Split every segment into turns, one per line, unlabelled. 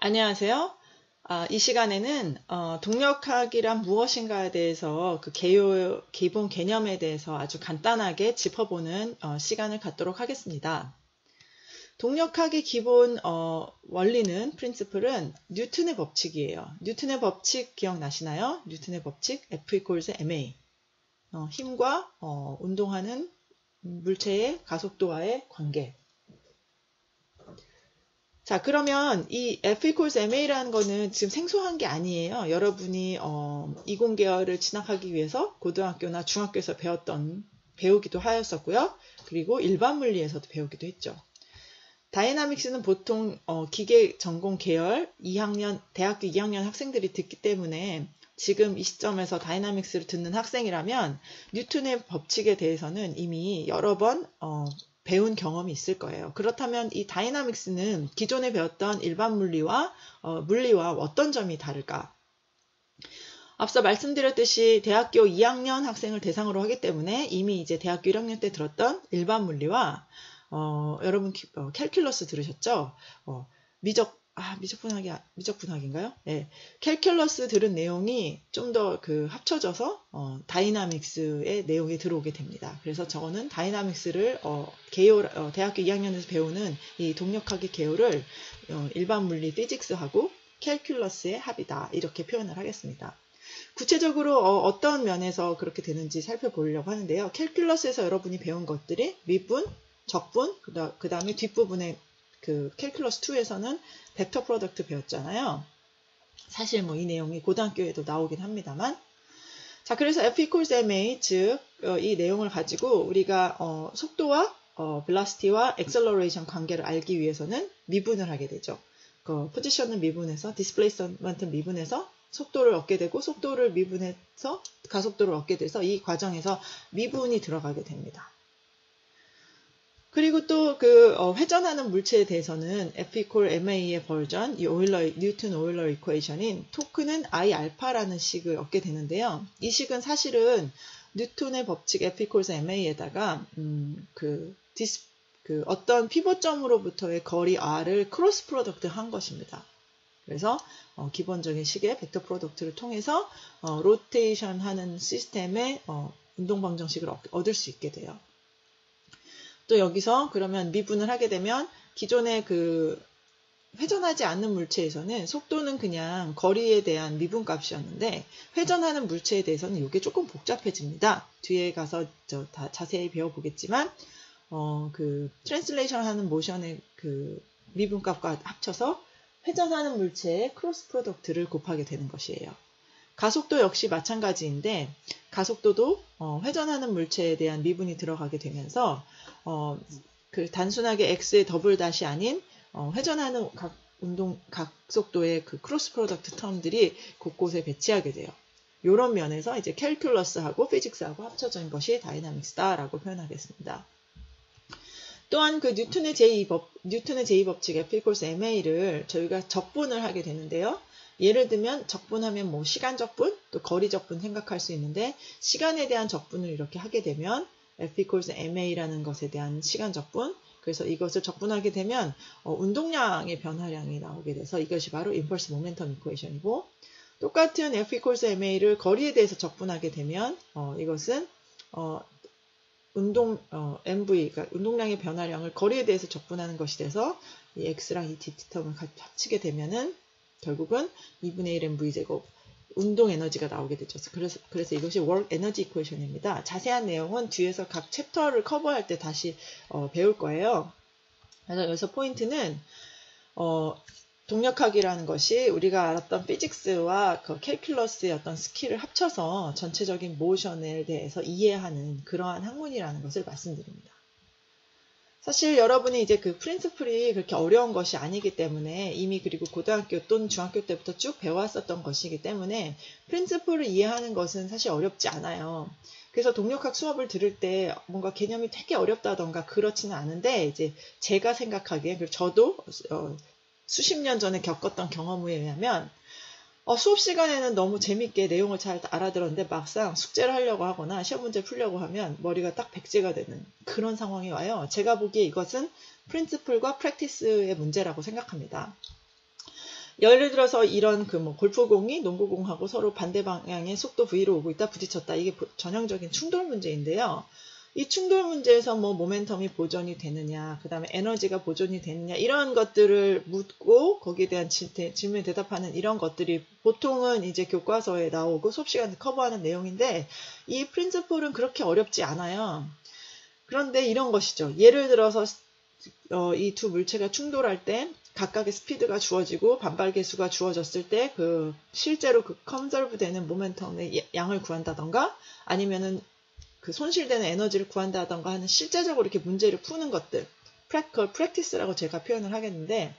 안녕하세요. 이 시간에는 동력학이란 무엇인가에 대해서 그 기본 개념에 대해서 아주 간단하게 짚어보는 시간을 갖도록 하겠습니다. 동력학의 기본 원리는 프린시플은 뉴턴의 법칙이에요. 뉴턴의 법칙 기억나시나요? 뉴턴의 법칙 F equals ma. 힘과 운동하는 물체의 가속도와의 관계. 자, 그러면 이 F equals ma라는 거는 지금 생소한 게 아니에요. 여러분이 이공계열을 진학하기 위해서 고등학교나 중학교에서 배우기도 하였었고요. 그리고 일반 물리에서도 배우기도 했죠. 다이나믹스는 보통 기계 전공 계열 대학교 2학년 학생들이 듣기 때문에 지금 이 시점에서 다이나믹스를 듣는 학생이라면 뉴턴의 법칙에 대해서는 이미 여러 번 배운 경험이 있을 거예요. 그렇다면 이 다이나믹스는 기존에 배웠던 일반 물리와 어떤 점이 다를까? 앞서 말씀드렸듯이 대학교 2학년 학생을 대상으로 하기 때문에 이미 이제 대학교 1학년 때 들었던 일반 물리와 여러분 캘큘러스 들으셨죠? 미적분학인가요? 네. 캘큘러스 들은 내용이 좀 더 합쳐져서 다이나믹스의 내용이 들어오게 됩니다. 그래서 저거는 다이나믹스를 대학교 2학년에서 배우는 이 동력학의 계열을 일반 물리 피직스하고 캘큘러스의 합이다. 이렇게 표현을 하겠습니다. 구체적으로 어떤 면에서 그렇게 되는지 살펴보려고 하는데요. 캘큘러스에서 여러분이 배운 것들이 미분, 적분, 그 다음에 뒷부분에 캘큘러스 2에서는 벡터 프로덕트 배웠잖아요. 사실 이 내용이 고등학교에도 나오긴 합니다만. 자, 그래서 F equals ma, 즉, 이 내용을 가지고 우리가 속도와 velocity와 acceleration 관계를 알기 위해서는 미분을 하게 되죠. 포지션을 미분해서, displacement을 미분해서 속도를 얻게 되고, 속도를 미분해서 가속도를 얻게 돼서 이 과정에서 미분이 들어가게 됩니다. 그리고 또 회전하는 물체에 대해서는 F equal ma의 버전, 이 뉴턴 오일러 이퀘이션인 토크는 I 알파라는 식을 얻게 되는데요. 이 식은 사실은 뉴턴의 법칙 F equals ma에다가 어떤 피봇점으로부터의 거리 r을 크로스 프로덕트 한 것입니다. 그래서 기본적인 식의 벡터 프로덕트를 통해서 로테이션 하는 시스템의 운동 방정식을 얻을 수 있게 돼요. 또 여기서 그러면 미분을 하게 되면 기존의 회전하지 않는 물체에서는 속도는 그냥 거리에 대한 미분 값이었는데 회전하는 물체에 대해서는 이게 조금 복잡해집니다. 뒤에 가서 다 자세히 배워보겠지만 트랜슬레이션 하는 모션의 미분 값과 합쳐서 회전하는 물체의 크로스 프로덕트를 곱하게 되는 것이에요. 가속도 역시 마찬가지인데 가속도도 회전하는 물체에 대한 미분이 들어가게 되면서 단순하게 x의 더블 닷이 아닌 회전하는 각 속도의 크로스 프로덕트 텀들이 곳곳에 배치하게 돼요. 이런 면에서 이제 캘큘러스하고 피직스하고 합쳐진 것이 다이나믹스다라고 표현하겠습니다. 또한 뉴턴의 제2법칙 F equals ma를 저희가 적분을 하게 되는데요. 예를 들면 적분하면 시간 적분, 또 거리 적분 생각할 수 있는데 시간에 대한 적분을 이렇게 하게 되면 F equals ma라는 것에 대한 시간 적분, 그래서 이것을 적분하게 되면 운동량의 변화량이 나오게 돼서 이것이 바로 impulse momentum equation이고, 똑같은 F equals ma를 거리에 대해서 적분하게 되면 이것은 MV, 그러니까 운동량의 변화량을 거리에 대해서 적분하는 것이 돼서 이 x랑 이 dt 텀을 합치게 되면은 결국은 2분의 1 mv제곱 운동 에너지가 나오게 되죠. 그래서 이것이 work energy equation입니다. 자세한 내용은 뒤에서 각 챕터를 커버할 때 다시 배울 거예요. 그래서 여기서 포인트는 동력학이라는 것이 우리가 알았던 피직스와 캘큘러스의 어떤 스킬을 합쳐서 전체적인 모션에 대해서 이해하는 그러한 학문이라는 것을 말씀드립니다. 사실 여러분이 이제 프린시플이 그렇게 어려운 것이 아니기 때문에 이미 그리고 고등학교 또는 중학교 때부터 쭉 배워왔었던 것이기 때문에 프린시플을 이해하는 것은 사실 어렵지 않아요. 그래서 동력학 수업을 들을 때 뭔가 개념이 되게 어렵다던가 그렇지는 않은데 이제 제가 생각하기에 그리고 저도 수십 년 전에 겪었던 경험에 의하면 수업 시간에는 너무 재밌게 내용을 잘 알아들었는데 막상 숙제를 하려고 하거나 시험 문제 풀려고 하면 머리가 딱 백지가 되는 그런 상황이 와요. 제가 보기에 이것은 프린시플과 프랙티스의 문제라고 생각합니다. 예를 들어서 이런 그 뭐 골프공이 농구공하고 서로 반대 방향의 속도 V로 오고 있다 부딪혔다. 이게 전형적인 충돌 문제인데요. 이 충돌 문제에서 뭐 모멘텀이 보존이 되느냐, 그 다음에 에너지가 보존이 되느냐, 이런 것들을 묻고 거기에 대한 질문에 대답하는 이런 것들이 보통은 이제 교과서에 나오고 수업 시간에 커버하는 내용인데, 이 프린시플은 그렇게 어렵지 않아요. 그런데 이런 것이죠. 예를 들어서 이 두 물체가 충돌할 때 각각의 스피드가 주어지고 반발 계수가 주어졌을 때 그 실제로 그 컨설브 되는 모멘텀의 양을 구한다던가, 아니면은 그 손실되는 에너지를 구한다던가 하는 실제적으로 이렇게 문제를 푸는 것들, 그걸 프랙티스라고 제가 표현을 하겠는데,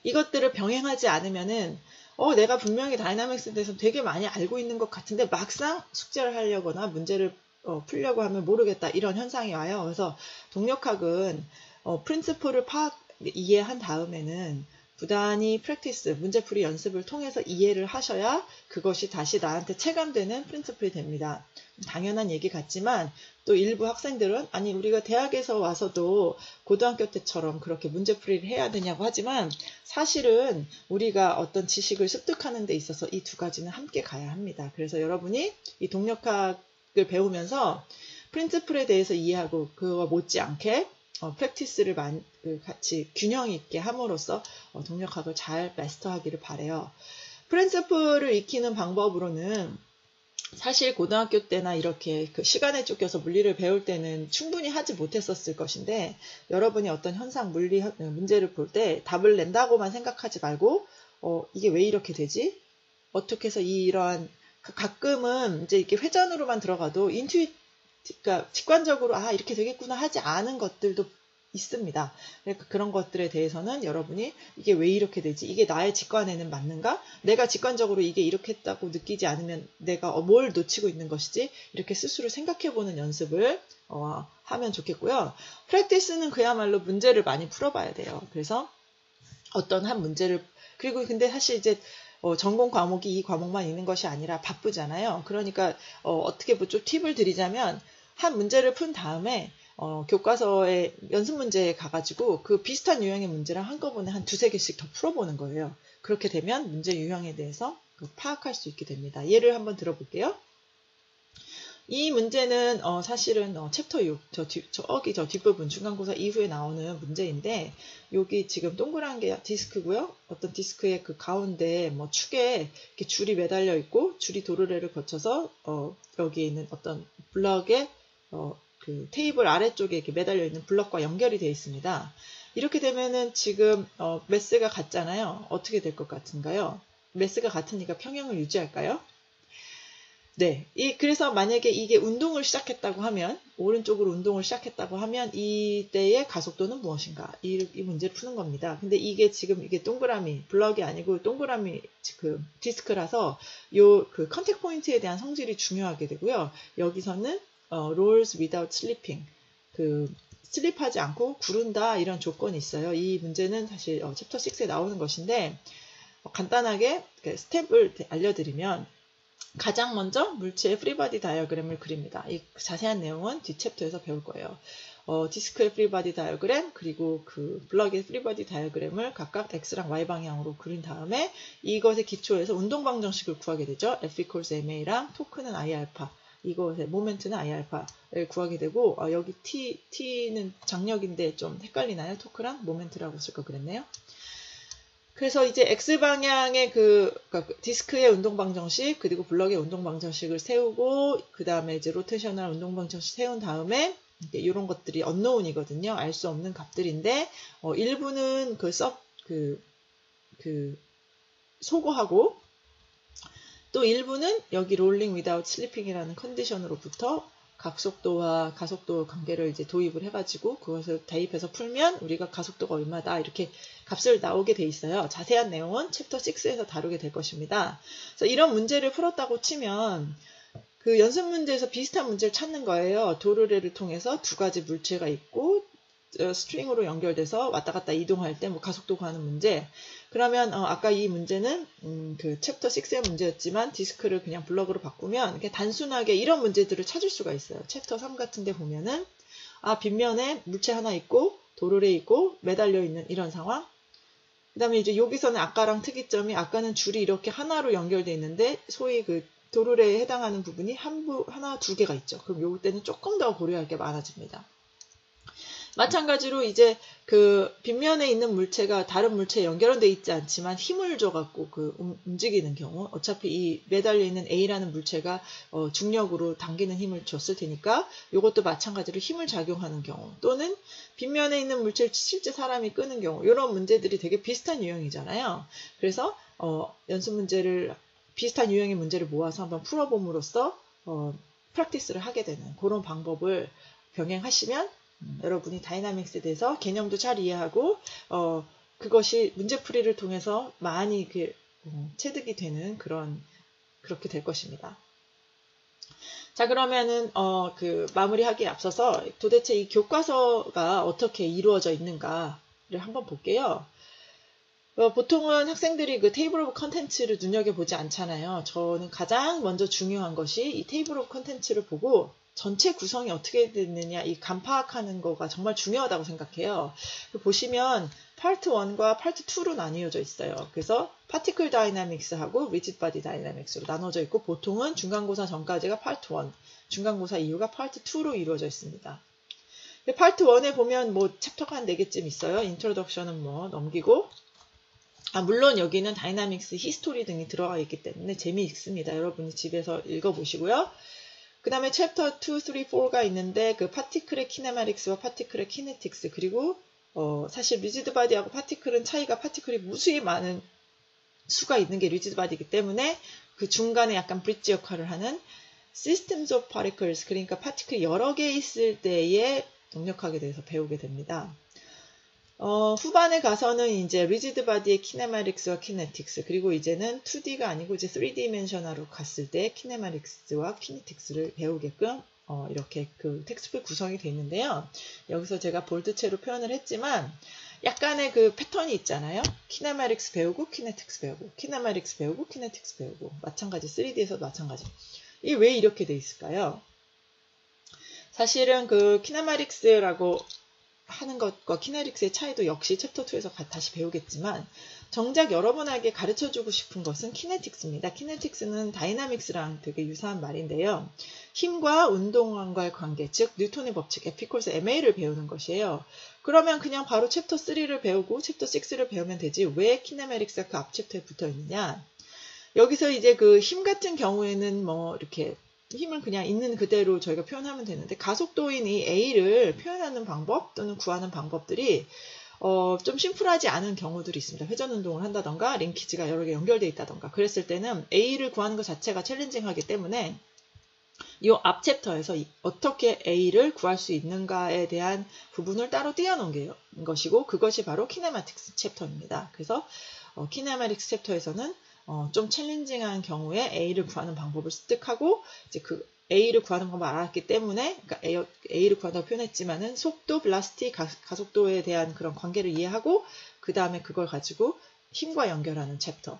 이것들을 병행하지 않으면은 내가 분명히 다이나믹스에 대해서 되게 많이 알고 있는 것 같은데 막상 숙제를 하려거나 문제를 풀려고 하면 모르겠다, 이런 현상이 와요. 그래서 동력학은 프린시플을 이해한 다음에는 부단히 프랙티스, 문제풀이 연습을 통해서 이해를 하셔야 그것이 다시 나한테 체감되는 프린시플이 됩니다. 당연한 얘기 같지만 또 일부 학생들은 아니 우리가 대학에서 와서도 고등학교 때처럼 그렇게 문제풀이를 해야 되냐고 하지만, 사실은 우리가 어떤 지식을 습득하는 데 있어서 이 두 가지는 함께 가야 합니다. 그래서 여러분이 이 동력학을 배우면서 프린시플에 대해서 이해하고 그와 못지않게 프랙티스를 같이 균형 있게 함으로써 동력학을 잘 마스터하기를 바라요. 프린시플을 익히는 방법으로는 사실 고등학교 때나 이렇게 그 시간에 쫓겨서 물리를 배울 때는 충분히 하지 못했었을 것인데, 여러분이 어떤 현상, 물리 문제를 볼 때 답을 낸다고만 생각하지 말고 이게 왜 이렇게 되지? 어떻게 해서 이러한 가끔은 이제 이렇게 회전으로만 들어가도 그러니까 직관적으로 이렇게 되겠구나 하지 않은 것들도 있습니다. 그러니까 그런 것들에 대해서는 여러분이 이게 왜 이렇게 되지? 이게 나의 직관에는 맞는가? 내가 직관적으로 이게 이렇게 했다고 느끼지 않으면 내가 뭘 놓치고 있는 것이지? 이렇게 스스로 생각해보는 연습을 하면 좋겠고요. 프랙티스는 그야말로 문제를 많이 풀어봐야 돼요. 그래서 어떤 한 문제를, 그리고 근데 사실 이제 전공 과목이 이 과목만 있는 것이 아니라 바쁘잖아요. 그러니까 어떻게 좀 팁을 드리자면, 한 문제를 푼 다음에 교과서에 연습 문제에 가가지고 그 비슷한 유형의 문제랑 한꺼번에 한 두세 개씩 더 풀어보는 거예요. 그렇게 되면 문제 유형에 대해서 파악할 수 있게 됩니다. 예를 한번 들어볼게요. 이 문제는 사실은 챕터 6, 저 뒷부분 중간고사 이후에 나오는 문제인데, 여기 지금 동그란 게 디스크고요. 어떤 디스크의 그 가운데 축에 이렇게 줄이 매달려 있고, 줄이 도르래를 거쳐서 여기 있는 어떤 블럭에 그 테이블 아래쪽에 이렇게 매달려 있는 블럭과 연결이 되어 있습니다. 이렇게 되면은 지금 매스가 같잖아요. 어떻게 될 것 같은가요? 매스가 같으니까 평형을 유지할까요? 네. 그래서 만약에 이게 운동을 시작했다고 하면, 오른쪽으로 운동을 시작했다고 하면, 이때의 가속도는 무엇인가? 이 문제를 푸는 겁니다. 근데 이게 지금 이게 동그라미, 블럭이 아니고 동그라미 그 디스크라서 그 컨택 포인트에 대한 성질이 중요하게 되고요. 여기서는 rolls without slipping. 슬립하지 않고 구른다, 이런 조건이 있어요. 이 문제는 사실 챕터 6에 나오는 것인데, 간단하게 스텝을 알려드리면, 가장 먼저 물체의 프리바디 다이어그램을 그립니다. 이 자세한 내용은 뒷 챕터에서 배울 거예요. 디스크의 프리바디 다이어그램, 그리고 그 블럭의 프리바디 다이어그램을 각각 X랑 Y 방향으로 그린 다음에 이것의 기초에서 운동방정식을 구하게 되죠. F equals MA랑 토크는 I 알파, 이것의 모멘트는 I 알파를 구하게 되고, 여기 T는 장력인데 좀 헷갈리나요? 토크랑 모멘트라고 쓸 거 그랬네요. 그래서 이제 X방향의 그러니까 디스크의 운동방정식, 그리고 블럭의 운동방정식을 세우고, 그 다음에 이제 로테이셔널 운동방정식 세운 다음에, 이런 것들이 언노운이거든요. 알 수 없는 값들인데, 일부는 소거하고, 또 일부는 여기 롤링 without slipping이라는 컨디션으로부터 각속도와 가속도 관계를 이제 도입을 해가지고 그것을 대입해서 풀면 우리가 가속도가 얼마다, 이렇게 값을 나오게 돼 있어요. 자세한 내용은 챕터 6에서 다루게 될 것입니다. 그래서 이런 문제를 풀었다고 치면 그 연습 문제에서 비슷한 문제를 찾는 거예요. 도르래를 통해서 두 가지 물체가 있고 스트링으로 연결돼서 왔다 갔다 이동할 때 가속도 구하는 문제. 그러면 아까 이 문제는 그 챕터 6의 문제였지만 디스크를 그냥 블럭으로 바꾸면 이렇게 단순하게 이런 문제들을 찾을 수가 있어요. 챕터 3 같은 데 보면은 빗면에 물체 하나 있고 도르래 있고 매달려 있는 이런 상황. 그 다음에 이제 여기서는 아까랑 특이점이 아까는 줄이 이렇게 하나로 연결되어 있는데 소위 그 도르래에 해당하는 부분이 하나, 두 개가 있죠. 그럼 요럴 때는 조금 더 고려할 게 많아집니다. 마찬가지로 이제 그 빗면에 있는 물체가 다른 물체에 연결되어 있지 않지만 힘을 줘갖고 그 움직이는 경우, 어차피 이 매달려 있는 A라는 물체가 중력으로 당기는 힘을 줬을 테니까 이것도 마찬가지로 힘을 작용하는 경우, 또는 빗면에 있는 물체를 실제 사람이 끄는 경우, 이런 문제들이 되게 비슷한 유형이잖아요. 그래서 연습 문제를 비슷한 유형의 문제를 모아서 한번 풀어봄으로써 프랙티스를 하게 되는 그런 방법을 병행하시면 여러분이 다이나믹스에 대해서 개념도 잘 이해하고 그것이 문제풀이를 통해서 많이 체득이 되는 그렇게 될 것입니다. 자, 그러면은 그 마무리하기에 앞서서 도대체 이 교과서가 어떻게 이루어져 있는가를 한번 볼게요. 보통은 학생들이 그 테이블 오브 컨텐츠를 눈여겨보지 않잖아요. 저는 가장 먼저 중요한 것이 이 테이블 오브 컨텐츠를 보고 전체 구성이 어떻게 됐느냐, 이 간파하는 거가 정말 중요하다고 생각해요. 보시면 파트 1과 파트 2로 나뉘어져 있어요. 그래서 파티클 다이나믹스하고 리지드 바디 다이나믹스로 나눠져 있고, 보통은 중간고사 전까지가 파트 1, 중간고사 이후가 파트 2로 이루어져 있습니다. 파트 1에 보면 뭐 챕터가 한 4개쯤 있어요. 인트로덕션은 뭐 넘기고, 물론 여기는 다이나믹스, 히스토리 등이 들어가 있기 때문에 재미있습니다. 여러분이 집에서 읽어보시고요. 그 다음에 챕터 2, 3, 4가 있는데 그 파티클의 키네마틱스와 파티클의 키네틱스, 그리고 사실 리지드 바디하고 파티클은 차이가, 파티클이 무수히 많은 수가 있는 게 리지드 바디이기 때문에 그 중간에 약간 브릿지 역할을 하는 systems of particles, 그러니까 파티클이 여러 개 있을 때의 동력학에 대해서 배우게 됩니다. 후반에 가서는 이제 리지드 바디의 키네마틱스와 키네틱스, 그리고 이제는 2D가 아니고 이제 3디멘셔널로 갔을 때 키네마틱스와 키네틱스를 배우게끔 이렇게 그 텍스트북 구성이 되어 있는데요. 여기서 제가 볼드체로 표현을 했지만 약간의 그 패턴이 있잖아요. 키네마틱스 배우고 키네틱스 배우고, 키네마틱스 배우고 키네틱스 배우고, 마찬가지 3D에서도 마찬가지. 이게 왜 이렇게 돼 있을까요? 사실은 그 키네마틱스라고 하는 것과 키네틱스의 차이도 역시 챕터 2에서 다시 배우겠지만, 정작 여러분에게 가르쳐주고 싶은 것은 키네틱스입니다. 키네틱스는 다이나믹스랑 되게 유사한 말인데요. 힘과 운동량과의 관계, 즉 뉴턴의 법칙, F=ma MA를 배우는 것이에요. 그러면 그냥 바로 챕터 3를 배우고 챕터 6를 배우면 되지, 왜 키네마틱스가 그 앞 챕터에 붙어 있느냐. 여기서 이제 그 힘 같은 경우에는 뭐 이렇게 힘을 그냥 있는 그대로 저희가 표현하면 되는데, 가속도인 이 A를 표현하는 방법 또는 구하는 방법들이 좀 심플하지 않은 경우들이 있습니다. 회전 운동을 한다던가 링키지가 여러 개 연결되어 있다던가 그랬을 때는 A를 구하는 것 자체가 챌린징하기 때문에 이 앞 챕터에서 어떻게 A를 구할 수 있는가에 대한 부분을 따로 띄워놓은 것이고, 그것이 바로 키네마틱스 챕터입니다. 그래서 키네마틱스 챕터에서는 좀 챌린징한 경우에 A를 구하는 방법을 습득하고, 이제 그 A를 구하는 방법을 알았기 때문에, 그러니까 A를 구한다고 표현했지만은 속도, velocity, 가속도에 대한 그런 관계를 이해하고, 그 다음에 그걸 가지고 힘과 연결하는 챕터.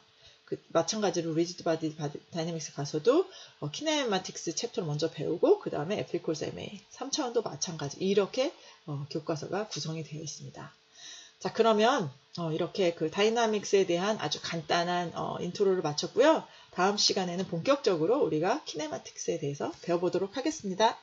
마찬가지로 리지드 바디 다이내믹스 가서도 키네마틱스 챕터를 먼저 배우고, 그 다음에 F=ma 3차원도 마찬가지. 이렇게 교과서가 구성이 되어 있습니다. 자, 그러면 이렇게 그 다이나믹스에 대한 아주 간단한 인트로를 마쳤고요. 다음 시간에는 본격적으로 우리가 키네마틱스에 대해서 배워보도록 하겠습니다.